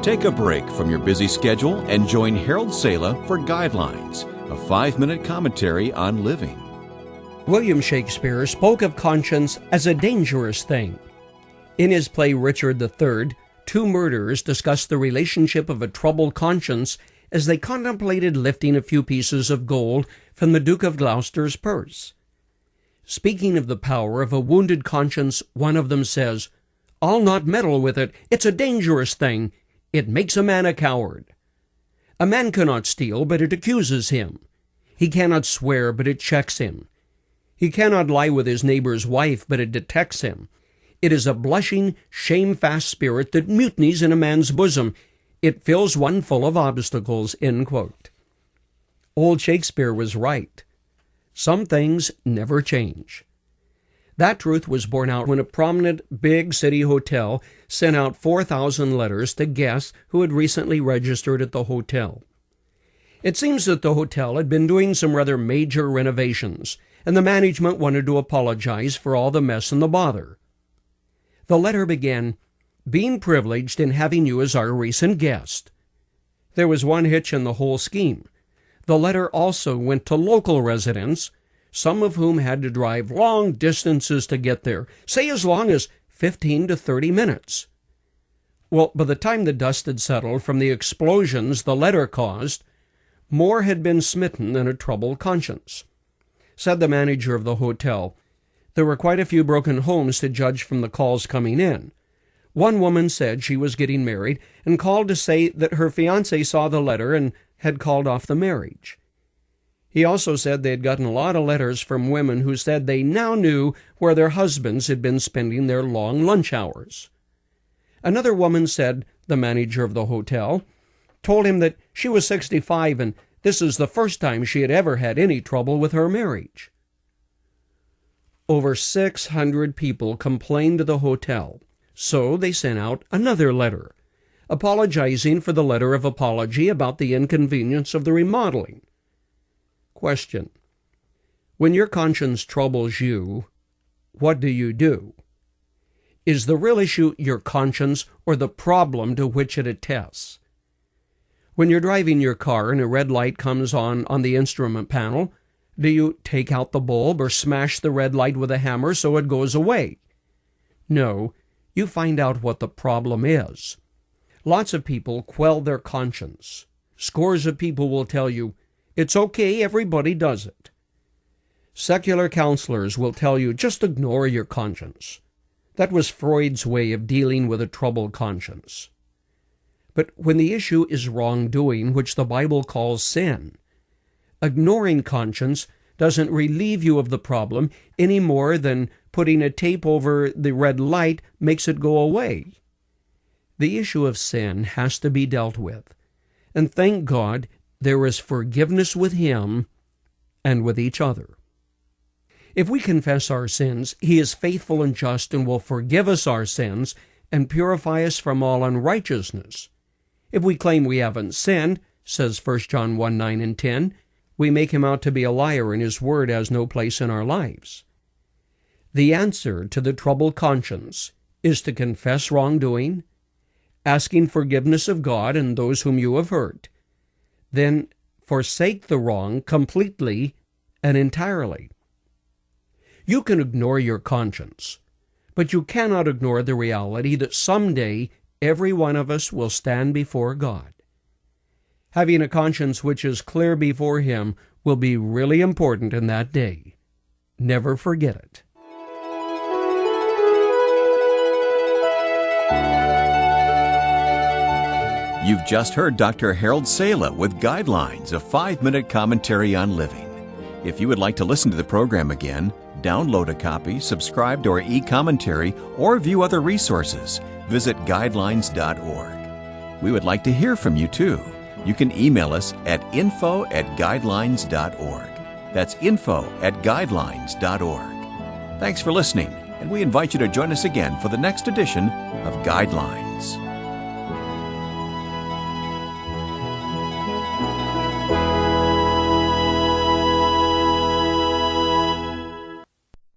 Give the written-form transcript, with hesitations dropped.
Take a break from your busy schedule and join Harold Sala for Guidelines, a 5-minute commentary on living. William Shakespeare spoke of conscience as a dangerous thing. In his play Richard III, two murderers discussed the relationship of a troubled conscience as they contemplated lifting a few pieces of gold from the Duke of Gloucester's purse. Speaking of the power of a wounded conscience, one of them says, "I'll not meddle with it. It's a dangerous thing. It makes a man a coward. A man cannot steal, but it accuses him. He cannot swear, but it checks him. He cannot lie with his neighbor's wife, but it detects him. It is a blushing, shamefast spirit that mutinies in a man's bosom. It fills one full of obstacles." End quote. Old Shakespeare was right. Some things never change. That truth was borne out when a prominent big city hotel sent out 4,000 letters to guests who had recently registered at the hotel. It seems that the hotel had been doing some rather major renovations, and the management wanted to apologize for all the mess and the bother. The letter began, "Being privileged in having you as our recent guest." There was one hitch in the whole scheme. The letter also went to local residents, some of whom had to drive long distances to get there, say as long as 15 to 30 minutes. Well, by the time the dust had settled from the explosions the letter caused, more had been smitten than a troubled conscience. Said the manager of the hotel, there were quite a few broken homes to judge from the calls coming in. One woman said she was getting married and called to say that her fiancé saw the letter and had called off the marriage. He also said they had gotten a lot of letters from women who said they now knew where their husbands had been spending their long lunch hours. Another woman said the manager of the hotel told him that she was 65 and this is the first time she had ever had any trouble with her marriage. Over 600 people complained to the hotel, so they sent out another letter, apologizing for the letter of apology about the inconvenience of the remodeling. Question: when your conscience troubles you, what do you do? Is the real issue your conscience or the problem to which it attests? When you're driving your car and a red light comes on the instrument panel, do you take out the bulb or smash the red light with a hammer so it goes away? No, you find out what the problem is. Lots of people quell their conscience. Scores of people will tell you, it's okay, everybody does it. Secular counselors will tell you, just ignore your conscience. That was Freud's way of dealing with a troubled conscience. But when the issue is wrongdoing, which the Bible calls sin, ignoring conscience doesn't relieve you of the problem any more than putting a tape over the red light makes it go away. The issue of sin has to be dealt with, and thank God there is forgiveness with Him and with each other. If we confess our sins, He is faithful and just and will forgive us our sins and purify us from all unrighteousness. If we claim we haven't sinned, says 1 John 1, 9 and 10, we make Him out to be a liar and His word has no place in our lives. The answer to the troubled conscience is to confess wrongdoing, asking forgiveness of God and those whom you have hurt, then forsake the wrong completely and entirely. You can ignore your conscience, but you cannot ignore the reality that someday every one of us will stand before God. Having a conscience which is clear before Him will be really important in that day. Never forget it. You've just heard Dr. Harold Sala with Guidelines, a 5-minute commentary on living. If you would like to listen to the program again, download a copy, subscribe to our e-commentary, or view other resources, visit guidelines.org. We would like to hear from you too. You can email us at info@guidelines.org. That's info@guidelines.org. Thanks for listening, and we invite you to join us again for the next edition of Guidelines.